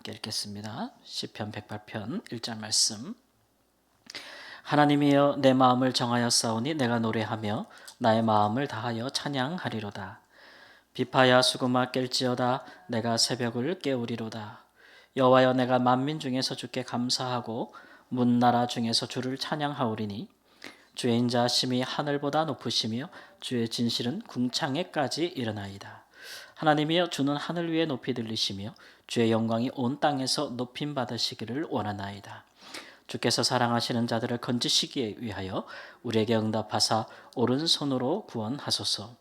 함께 읽겠습니다. 시편 108편 1절 말씀. 하나님이여 내 마음을 정하였사오니 내가 노래하며 나의 마음을 다하여 찬양하리로다. 비파야 수금아 깰지어다 내가 새벽을 깨우리로다. 여호와여 내가 만민 중에서 주께 감사하고 문나라 중에서 주를 찬양하오리니 주의 인자하심이 하늘보다 높으시며 주의 진실은 궁창에까지 이르나이다. 하나님이여 주는 하늘 위에 높이 들리시며 주의 영광이 온 땅에서 높임 받으시기를 원하나이다. 주께서 사랑하시는 자들을 건지시기에 위하여 우리에게 응답하사 오른손으로 구원하소서.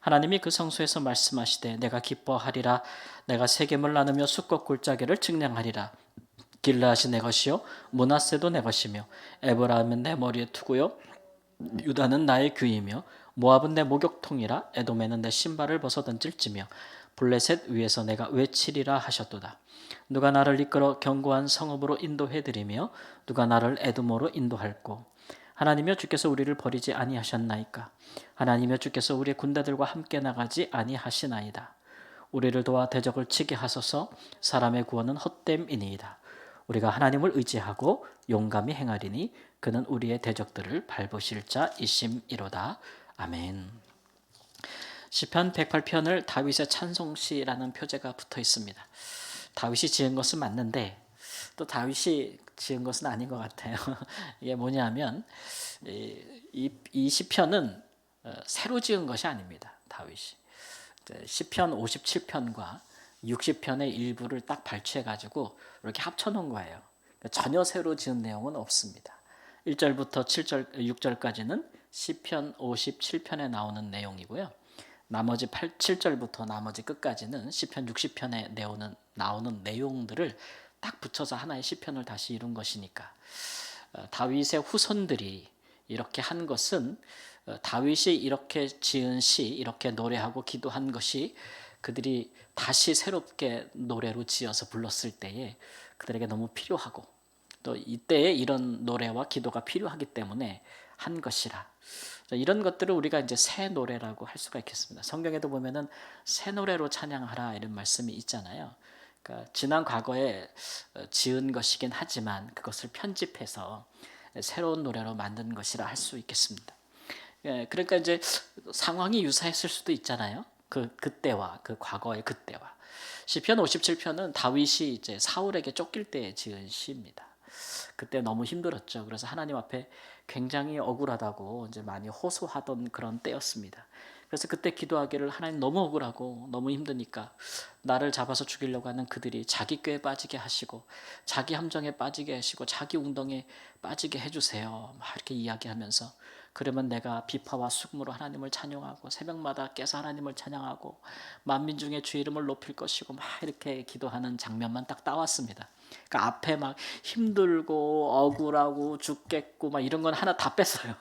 하나님이 그 성소에서 말씀하시되 내가 기뻐하리라. 내가 세겜을 나누며 숫꽃 골짜기를 측량하리라. 길르앗이 내 것이요 므낫세도 내 것이며 에브라임은 내 머리에 투구요 유다는 나의 귀이며 모압은 내 목욕통이라. 에돔에는 내 신발을 벗어 던질지며 블레셋 위에서 내가 외치리라 하셨도다. 누가 나를 이끌어 견고한 성읍으로 인도해드리며 누가 나를 에돔으로 인도할꼬. 하나님이여 주께서 우리를 버리지 아니하셨나이까. 하나님이여 주께서 우리의 군대들과 함께 나가지 아니하시나이다. 우리를 도와 대적을 치게 하소서. 사람의 구원은 헛됨이니이다. 우리가 하나님을 의지하고 용감히 행하리니 그는 우리의 대적들을 밟으실 자이심이로다. 아멘. 시편 108편을 다윗의 찬송시라는 표제가 붙어 있습니다. 다윗이 지은 것은 맞는데 또 다윗이 지은 것은 아닌 것 같아요. 이게 뭐냐면 이 시편은 새로 지은 것이 아닙니다. 다윗이 시편 57편과 60편의 일부를 딱 발췌해가지고 이렇게 합쳐놓은 거예요. 전혀 새로 지은 내용은 없습니다. 1절부터 7절, 6절까지는 시편 57편에 나오는 내용이고요. 나머지 7절부터 나머지 끝까지는 시편 60편에 나오는 내용들을 딱 붙여서 하나의 시편을 다시 이룬 것이니까 다윗의 후손들이 이렇게 한 것은 다윗이 이렇게 지은 시, 이렇게 노래하고 기도한 것이 그들이 다시 새롭게 노래로 지어서 불렀을 때에 그들에게 너무 필요하고 또 이때에 이런 노래와 기도가 필요하기 때문에 한 것이라. 이런 것들을 우리가 이제 새 노래라고 할 수가 있겠습니다. 성경에도 보면은 새 노래로 찬양하라 이런 말씀이 있잖아요. 그러니까 지난 과거에 지은 것이긴 하지만 그것을 편집해서 새로운 노래로 만든 것이라 할 수 있겠습니다. 그러니까 이제 상황이 유사했을 수도 있잖아요. 그때와 그 과거의 그때와. 시편 57편은 다윗이 이제 사울에게 쫓길 때 지은 시입니다. 그때 너무 힘들었죠. 그래서 하나님 앞에 굉장히 억울하다고 이제 많이 호소하던 그런 때였습니다. 그래서 그때 기도하기를 하나님 너무 억울하고 너무 힘드니까 나를 잡아서 죽이려고 하는 그들이 자기 꾀에 빠지게 하시고 자기 함정에 빠지게 하시고 자기 웅덩이에 빠지게 해주세요. 막 이렇게 이야기하면서 그러면 내가 비파와 수금으로 하나님을 찬양하고 새벽마다 깨서 하나님을 찬양하고 만민 중에 주의 이름을 높일 것이고 막 이렇게 기도하는 장면만 딱 따왔습니다. 그러니까 앞에 막 힘들고 억울하고 죽겠고 막 이런 건 하나 다 뺐어요.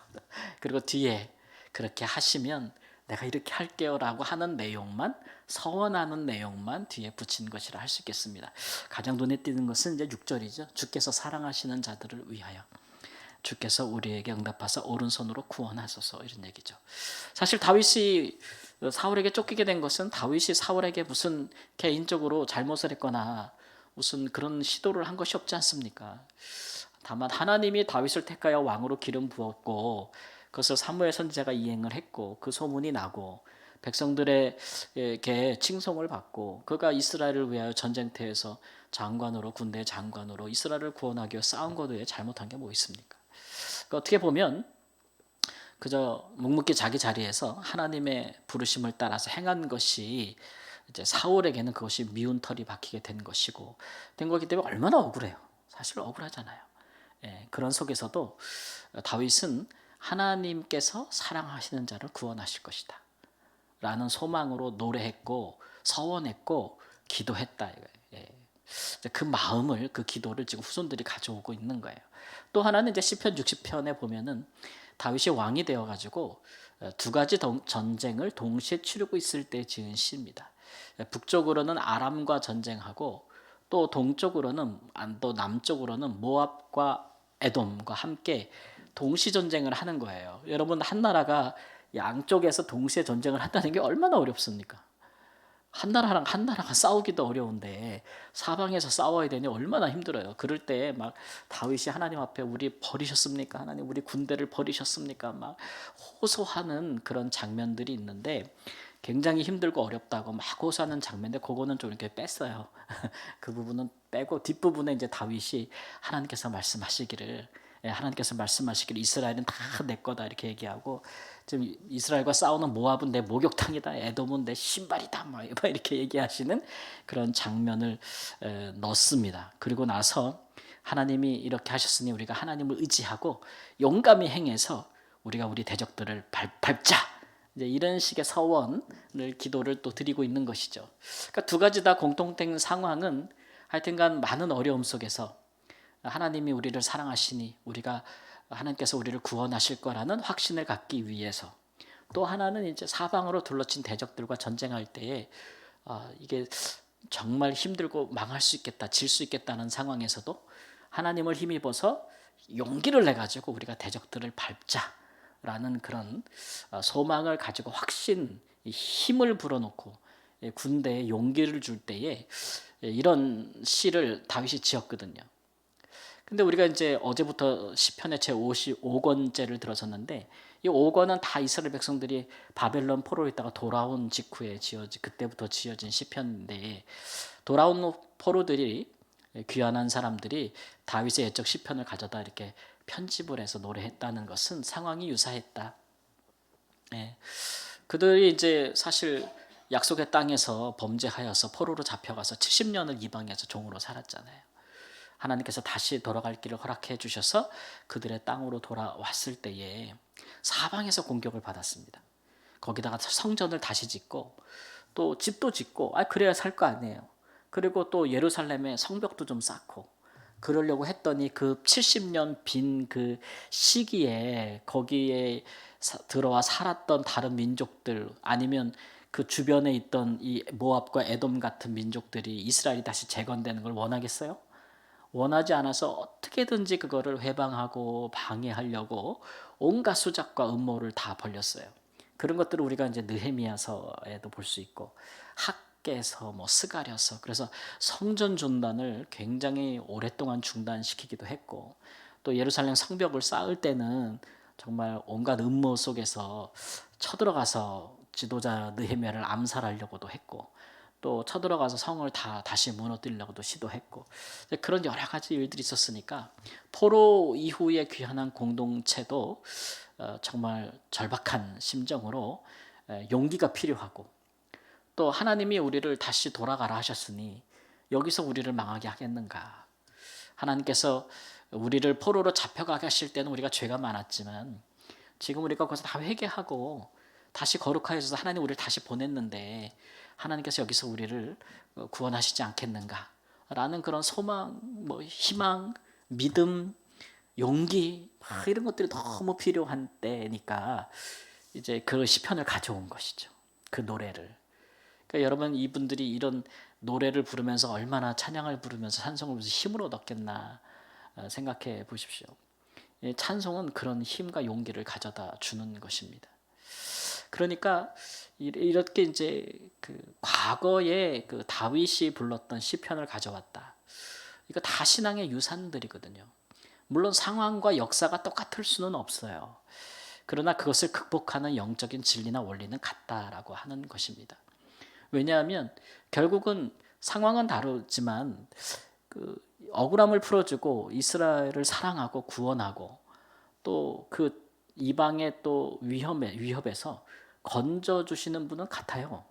그리고 뒤에 그렇게 하시면 내가 이렇게 할게요라고 하는 내용만, 서원하는 내용만 뒤에 붙인 것이라 할 수 있겠습니다. 가장 눈에 띄는 것은 이제 6절이죠. 주께서 사랑하시는 자들을 위하여 주께서 우리에게 응답하사 오른손으로 구원하소서 이런 얘기죠. 사실 다윗이 사울에게 쫓기게 된 것은 다윗이 사울에게 무슨 개인적으로 잘못을 했거나 무슨 그런 시도를 한 것이 없지 않습니까? 다만 하나님이 다윗을 택하여 왕으로 기름 부었고 그것을 사무엘 선지자가 이행을 했고 그 소문이 나고 백성들에게 칭송을 받고 그가 이스라엘을 위하여 전쟁터에서 장관으로 군대 장관으로 이스라엘을 구원하기 위해 싸운 것 외에 잘못한 게 뭐 있습니까? 그러니까 어떻게 보면 그저 묵묵히 자기 자리에서 하나님의 부르심을 따라서 행한 것이 이제 사울에게는 그것이 미운 털이 박히게 된 것이고 된 거기 때문에 얼마나 억울해요. 사실 억울하잖아요. 그런 속에서도 다윗은 하나님께서 사랑하시는 자를 구원하실 것이다 라는 소망으로 노래했고 서원했고 기도했다. 그 마음을 그 기도를 지금 후손들이 가져오고 있는 거예요. 또 하나는 이제 시편 60편에 보면은 다윗이 왕이 되어 가지고 두 가지 전쟁을 동시에 치르고 있을 때 지은 시입니다. 북쪽으로는 아람과 전쟁하고 또 동쪽으로는 또 남쪽으로는 모압과 에돔과 함께 동시 전쟁을 하는 거예요. 여러분 한 나라가 양쪽에서 동시에 전쟁을 한다는 게 얼마나 어렵습니까? 한 나라가 싸우기도 어려운데 사방에서 싸워야 되니 얼마나 힘들어요. 그럴 때 막 다윗이 하나님 앞에 우리 버리셨습니까? 하나님 우리 군대를 버리셨습니까? 막 호소하는 그런 장면들이 있는데 굉장히 힘들고 어렵다고 막 호소하는 장면인데 그거는 좀 이렇게 뺐어요. 그 부분은 빼고 뒷부분에 이제 다윗이 하나님께서 말씀하시기를 하나님께서 말씀하시기를 이스라엘은 다 내 거다 이렇게 얘기하고 지금 이스라엘과 싸우는 모압은 내 목욕탕이다 에돔은 내 신발이다 막 이렇게 얘기하시는 그런 장면을 넣습니다. 그리고 나서 하나님이 이렇게 하셨으니 우리가 하나님을 의지하고 용감히 행해서 우리가 우리 대적들을 밟자 이제 이런 식의 서원을 기도를 또 드리고 있는 것이죠. 그러니까 두 가지 다 공통된 상황은 하여튼간 많은 어려움 속에서 하나님이 우리를 사랑하시니 우리가 하나님께서 우리를 구원하실 거라는 확신을 갖기 위해서 또 하나는 이제 사방으로 둘러친 대적들과 전쟁할 때에 이게 정말 힘들고 망할 수 있겠다, 질 수 있겠다는 상황에서도 하나님을 힘입어서 용기를 내 가지고 우리가 대적들을 밟자라는 그런 소망을 가지고 확신, 힘을 불어넣고 군대에 용기를 줄 때에 이런 시를 다윗이 지었거든요. 근데 우리가 이제 어제부터 시편의 제 55권째를 들어섰는데 이 5권은 다 이스라엘 백성들이 바벨론 포로로 있다가 돌아온 직후에 그때부터 지어진 시편인데 돌아온 포로들이 귀환한 사람들이 다윗의 옛적 시편을 가져다 이렇게 편집을 해서 노래했다는 것은 상황이 유사했다. 예. 그들이 이제 사실 약속의 땅에서 범죄하여서 포로로 잡혀가서 70년을 이방에서 종으로 살았잖아요. 하나님께서 다시 돌아갈 길을 허락해 주셔서 그들의 땅으로 돌아왔을 때에 사방에서 공격을 받았습니다. 거기다가 성전을 다시 짓고 또 집도 짓고 그래야 살 거 아니에요. 그리고 또 예루살렘에 성벽도 좀 쌓고 그러려고 했더니 그 70년 빈 그 시기에 거기에 들어와 살았던 다른 민족들 아니면 그 주변에 있던 이 모압과 에돔 같은 민족들이 이스라엘이 다시 재건되는 걸 원하겠어요? 원하지 않아서 어떻게든지 그거를 회방하고 방해하려고 온갖 수작과 음모를 다 벌였어요. 그런 것들을 우리가 이제 느헤미야서에도 볼 수 있고 학개서 뭐 스가랴서 그래서 성전 존단을 굉장히 오랫동안 중단시키기도 했고 또 예루살렘 성벽을 쌓을 때는 정말 온갖 음모 속에서 쳐들어가서 지도자 느헤미야를 암살하려고도 했고 또 쳐들어가서 성을 다시 무너뜨리려고도 시도했고 그런 여러 가지 일들이 있었으니까 포로 이후에 귀환한 공동체도 정말 절박한 심정으로 용기가 필요하고 또 하나님이 우리를 다시 돌아가라 하셨으니 여기서 우리를 망하게 하겠는가. 하나님께서 우리를 포로로 잡혀가게 하실 때는 우리가 죄가 많았지만 지금 우리가 거기서 다 회개하고 다시 거룩하여져서 하나님 우리를 다시 보냈는데 하나님께서 여기서 우리를 구원하시지 않겠는가 라는 그런 소망, 뭐 희망, 믿음, 용기 이런 것들이 너무 필요한 때니까 이제 그 시편을 가져온 것이죠. 그 노래를. 그러니까 여러분 이분들이 이런 노래를 부르면서 얼마나 찬양을 부르면서 찬송을 부르면서 힘을 얻었겠나 생각해 보십시오. 찬송은 그런 힘과 용기를 가져다 주는 것입니다. 그러니까 이렇게 이제 그 과거에 그 다윗이 불렀던 시편을 가져왔다. 이거 다 신앙의 유산들이거든요. 물론 상황과 역사가 똑같을 수는 없어요. 그러나 그것을 극복하는 영적인 진리나 원리는 같다라고 하는 것입니다. 왜냐하면 결국은 상황은 다르지만 그 억울함을 풀어주고 이스라엘을 사랑하고 구원하고 또 그 이방의 또 위협에서 건져 주시는 분은 같아요.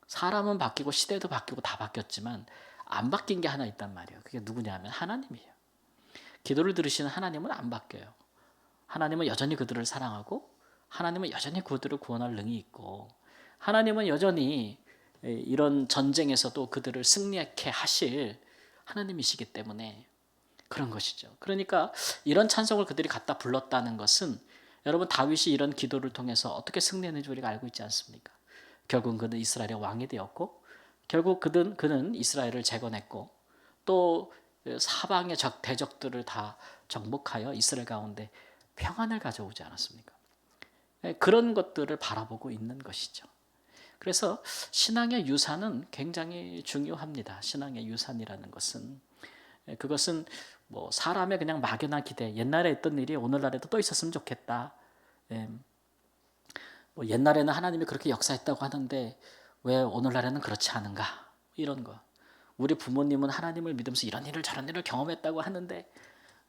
사람은 바뀌고 시대도 바뀌고 다 바뀌었지만 안 바뀐 게 하나 있단 말이에요. 그게 누구냐면 하나님이에요. 기도를 들으시는 하나님은 안 바뀌어요. 하나님은 여전히 그들을 사랑하고 하나님은 여전히 그들을 구원할 능이 있고 하나님은 여전히 이런 전쟁에서도 그들을 승리하게 하실 하나님이시기 때문에 그런 것이죠. 그러니까 이런 찬송을 그들이 갖다 불렀다는 것은 여러분 다윗이 이런 기도를 통해서 어떻게 승리했는지 우리가 알고 있지 않습니까? 결국 그는 이스라엘의 왕이 되었고 결국 그는 이스라엘을 재건했고 또 사방의 대적들을 다 정복하여 이스라엘 가운데 평안을 가져오지 않았습니까? 그런 것들을 바라보고 있는 것이죠. 그래서 신앙의 유산은 굉장히 중요합니다. 신앙의 유산이라는 것은 그것은 뭐 사람의 그냥 막연한 기대, 옛날에 있던 일이 오늘날에도 또 있었으면 좋겠다. 예, 뭐 옛날에는 하나님이 그렇게 역사했다고 하는데 왜 오늘날에는 그렇지 않은가? 이런 거. 우리 부모님은 하나님을 믿으면서 이런 일을 저런 일을 경험했다고 하는데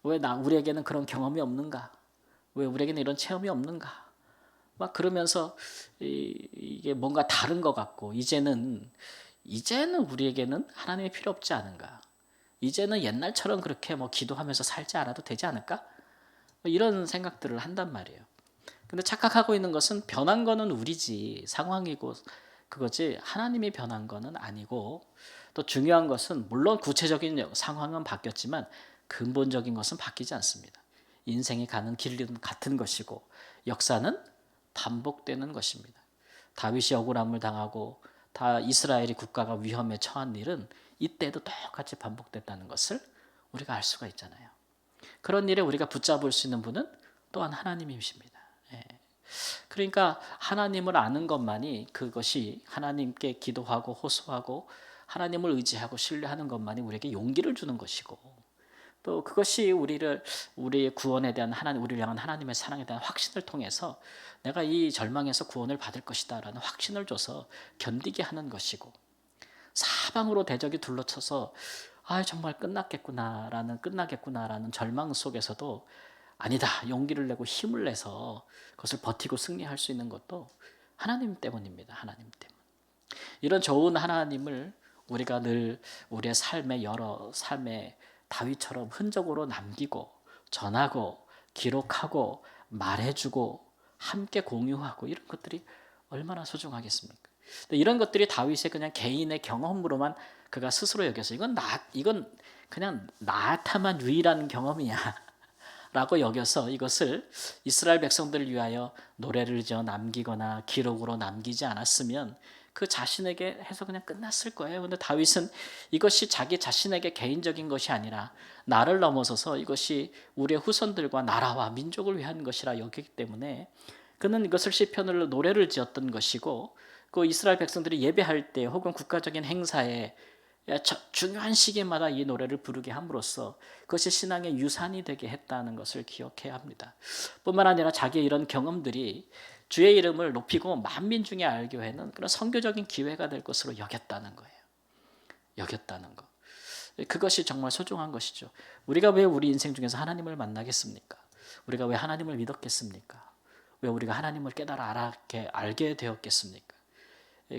왜 우리에게는 그런 경험이 없는가? 왜 우리에게는 이런 체험이 없는가? 막 그러면서 이게 뭔가 다른 것 같고 이제는 우리에게는 하나님이 필요 없지 않은가? 이제는 옛날처럼 그렇게 뭐 기도하면서 살지 않아도 되지 않을까? 뭐 이런 생각들을 한단 말이에요. 근데 착각하고 있는 것은 변한 거는 우리지 상황이고 그거지 하나님이 변한 거는 아니고 또 중요한 것은 물론 구체적인 상황은 바뀌었지만 근본적인 것은 바뀌지 않습니다. 인생이 가는 길은 같은 것이고 역사는 반복되는 것입니다. 다윗이 억울함을 당하고 다 이스라엘이 국가가 위험에 처한 일은 이때도 똑같이 반복됐다는 것을 우리가 알 수가 있잖아요. 그런 일에 우리가 붙잡을 수 있는 분은 또한 하나님이십니다. 예. 그러니까 하나님을 아는 것만이 그것이 하나님께 기도하고 호소하고 하나님을 의지하고 신뢰하는 것만이 우리에게 용기를 주는 것이고 또 그것이 우리의 구원에 대한 우리를 향한 하나님의 사랑에 대한 확신을 통해서 내가 이 절망에서 구원을 받을 것이다라는 확신을 줘서 견디게 하는 것이고 사방으로 대적이 둘러쳐서 정말 끝나겠구나라는 절망 속에서도 아니다 용기를 내고 힘을 내서 그것을 버티고 승리할 수 있는 것도 하나님 때문입니다. 하나님 때문. 이런 좋은 하나님을 우리가 늘 우리의 삶의 다윗처럼 흔적으로 남기고 전하고 기록하고 말해주고 함께 공유하고 이런 것들이 얼마나 소중하겠습니까? 이런 것들이 다윗의 그냥 개인의 경험으로만 그가 스스로 여겨서 이건 그냥 나한테만 유일한 경험이야 라고 여겨서 이것을 이스라엘 백성들을 위하여 노래를 지어 남기거나 기록으로 남기지 않았으면 그 자신에게 해서 그냥 끝났을 거예요. 근데 다윗은 이것이 자기 자신에게 개인적인 것이 아니라 나를 넘어서서 이것이 우리의 후손들과 나라와 민족을 위한 것이라 여기기 때문에 그는 이것을 시편으로 노래를 지었던 것이고 그 이스라엘 백성들이 예배할 때 혹은 국가적인 행사에 중요한 시기마다 이 노래를 부르게 함으로써 그것이 신앙의 유산이 되게 했다는 것을 기억해야 합니다. 뿐만 아니라 자기의 이런 경험들이 주의 이름을 높이고 만민 중에 알게 하는 그런 선교적인 기회가 될 것으로 여겼다는 거예요. 여겼다는 거. 그것이 정말 소중한 것이죠. 우리가 왜 우리 인생 중에서 하나님을 만나겠습니까? 우리가 왜 하나님을 믿었겠습니까? 왜 우리가 하나님을 알게 되었겠습니까?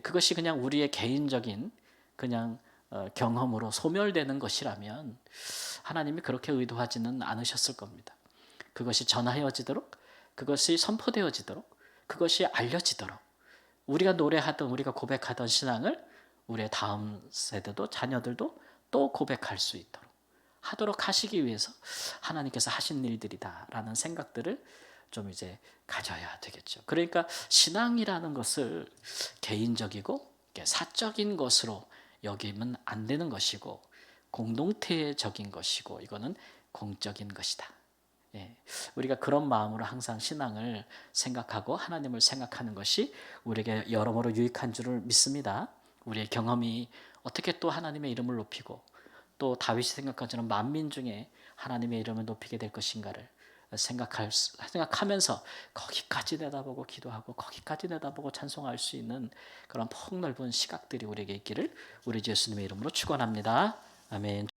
그것이 그냥 우리의 개인적인 그냥 경험으로 소멸되는 것이라면 하나님이 그렇게 의도하지는 않으셨을 겁니다. 그것이 전하여지도록 그것이 선포되어지도록 그것이 알려지도록 우리가 노래하던 우리가 고백하던 신앙을 우리의 다음 세대도 자녀들도 또 고백할 수 있도록 하도록 하시기 위해서 하나님께서 하신 일들이다라는 생각들을 좀 이제 가져야 되겠죠. 그러니까 신앙이라는 것을 개인적이고 사적인 것으로 여기면 안 되는 것이고 공동체적인 것이고 이거는 공적인 것이다. 예, 우리가 그런 마음으로 항상 신앙을 생각하고 하나님을 생각하는 것이 우리에게 여러모로 유익한 줄을 믿습니다. 우리의 경험이 어떻게 또 하나님의 이름을 높이고 또 다윗이 생각한 처럼 만민 중에 하나님의 이름을 높이게 될 것인가를 생각하면서 거기까지 내다보고 기도하고 거기까지 내다보고 찬송할 수 있는 그런 폭넓은 시각들이 우리에게 있기를 우리 예수님의 이름으로 축원합니다. 아멘.